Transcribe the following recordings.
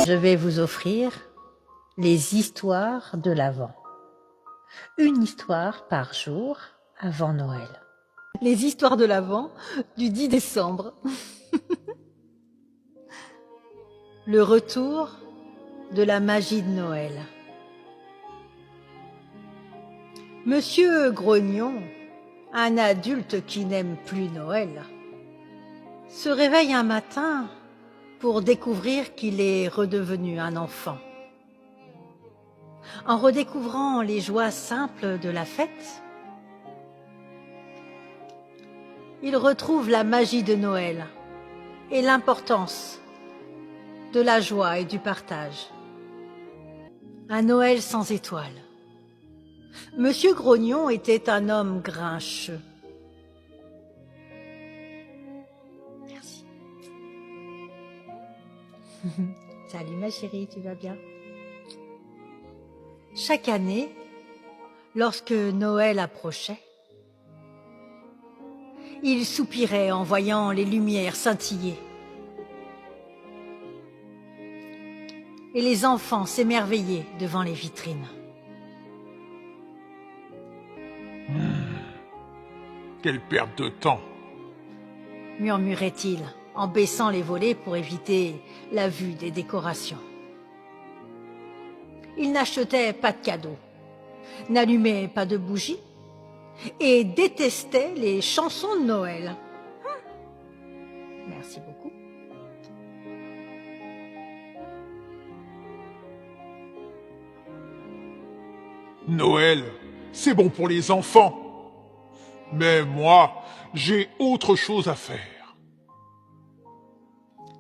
Je vais vous offrir les histoires de l'Avent. Une histoire par jour avant Noël. Les histoires de l'Avent du 10 décembre. Le retour de la magie de Noël. Monsieur Grognon, un adulte qui n'aime plus Noël, se réveille un matin pour découvrir qu'il est redevenu un enfant. En redécouvrant les joies simples de la fête, il retrouve la magie de Noël et l'importance de la joie et du partage. Un Noël sans étoiles. Monsieur Grognon était un homme grincheux. Merci. Salut ma chérie, tu vas bien? Chaque année, lorsque Noël approchait, il soupirait en voyant les lumières scintiller. Et les enfants s'émerveillaient devant les vitrines. Quelle perte de temps! Murmurait-il en baissant les volets pour éviter la vue des décorations. Il n'achetait pas de cadeaux, n'allumait pas de bougies et détestait les chansons de Noël. Merci beaucoup. Noël, c'est bon pour les enfants. Mais moi, j'ai autre chose à faire.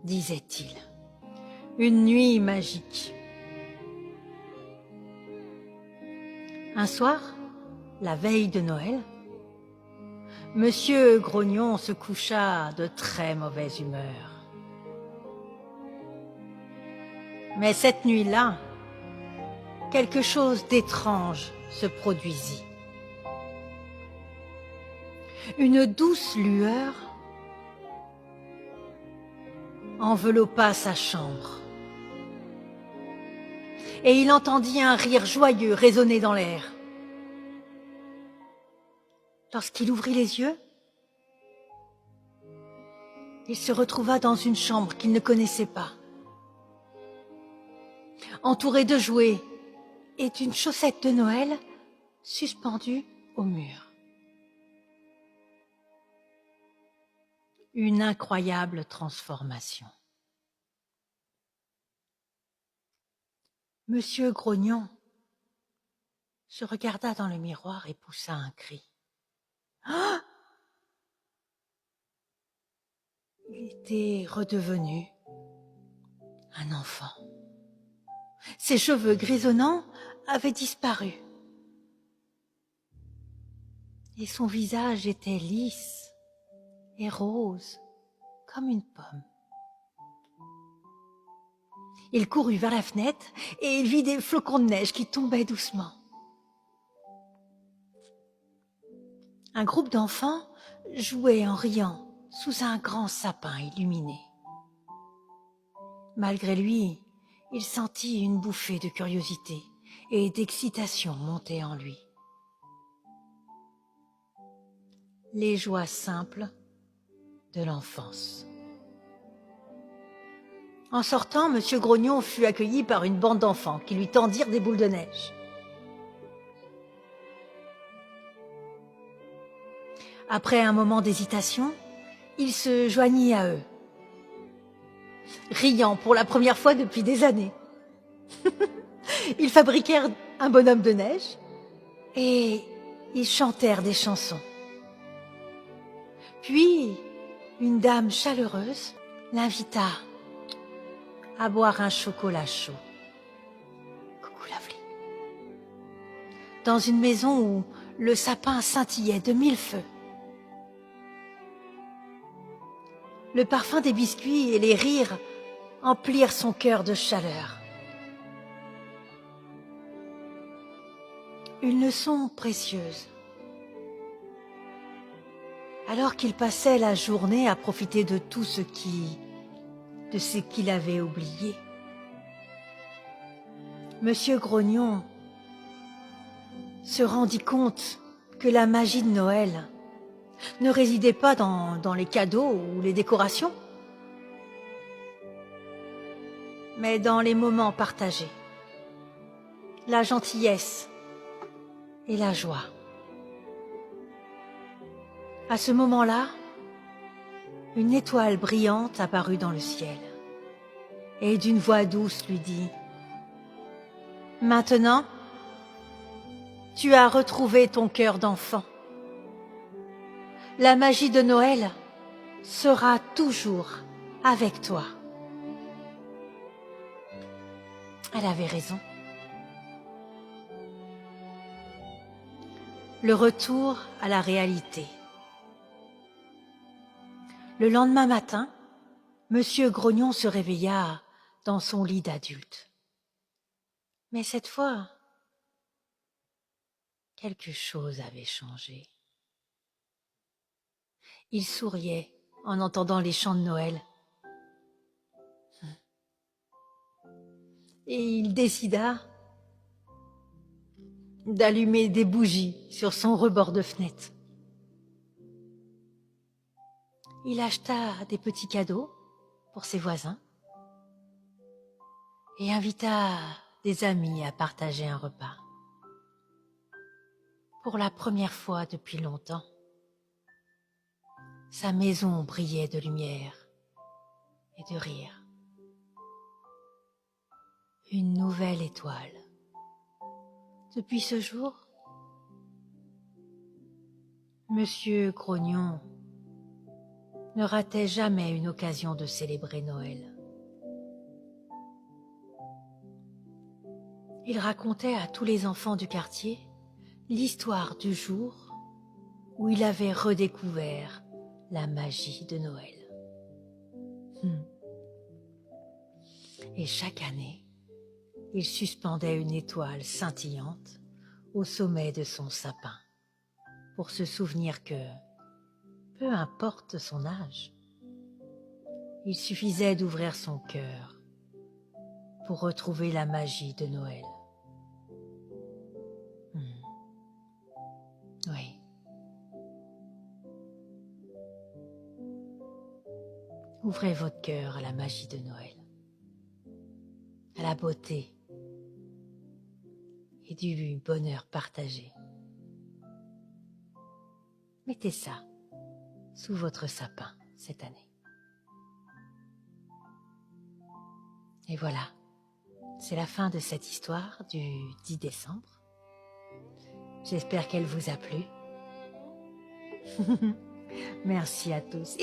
Disait-il. Une nuit magique. Un soir, la veille de Noël, Monsieur Grognon se coucha de très mauvaise humeur. Mais cette nuit-là, quelque chose d'étrange se produisit. Une douce lueur enveloppa sa chambre et il entendit un rire joyeux résonner dans l'air. Lorsqu'il ouvrit les yeux, il se retrouva dans une chambre qu'il ne connaissait pas, entouré de jouets et d'une chaussette de Noël suspendue au mur. Une incroyable transformation. Monsieur Grognon se regarda dans le miroir et poussa un cri. Ah! Il était redevenu un enfant. Ses cheveux grisonnants avaient disparu. Et son visage était lisse et rose comme une pomme. Il courut vers la fenêtre et il vit des flocons de neige qui tombaient doucement. Un groupe d'enfants jouait en riant sous un grand sapin illuminé. Malgré lui, il sentit une bouffée de curiosité et d'excitation monter en lui. Les joies simples de l'enfance. En sortant, Monsieur Grognon fut accueilli par une bande d'enfants qui lui tendirent des boules de neige. Après un moment d'hésitation, il se joignit à eux, riant pour la première fois depuis des années. Ils fabriquèrent un bonhomme de neige et ils chantèrent des chansons. Puis, une dame chaleureuse l'invita à boire un chocolat chaud. Coucou Lovely. Dans une maison où le sapin scintillait de mille feux. Le parfum des biscuits et les rires emplirent son cœur de chaleur. Une leçon précieuse. Alors qu'il passait la journée à profiter de ce qu'il avait oublié, Monsieur Grognon se rendit compte que la magie de Noël ne résidait pas dans les cadeaux ou les décorations, mais dans les moments partagés, la gentillesse et la joie. À ce moment-là, une étoile brillante apparut dans le ciel et d'une voix douce lui dit « Maintenant, tu as retrouvé ton cœur d'enfant. La magie de Noël sera toujours avec toi. » Elle avait raison. Le retour à la réalité. Le lendemain matin, Monsieur Grognon se réveilla dans son lit d'adulte. Mais cette fois, quelque chose avait changé. Il souriait en entendant les chants de Noël. Et il décida d'allumer des bougies sur son rebord de fenêtre. Il acheta des petits cadeaux pour ses voisins et invita des amis à partager un repas. Pour la première fois depuis longtemps, sa maison brillait de lumière et de rire. Une nouvelle étoile. Depuis ce jour, Monsieur Grognon ne ratait jamais une occasion de célébrer Noël. Il racontait à tous les enfants du quartier l'histoire du jour où il avait redécouvert la magie de Noël. Et chaque année, il suspendait une étoile scintillante au sommet de son sapin pour se souvenir que, peu importe son âge, il suffisait d'ouvrir son cœur pour retrouver la magie de Noël. Oui. Ouvrez votre cœur à la magie de Noël, à la beauté et du bonheur partagé. Mettez ça sous votre sapin cette année. Et voilà, c'est la fin de cette histoire du 10 décembre. J'espère qu'elle vous a plu. Merci à tous.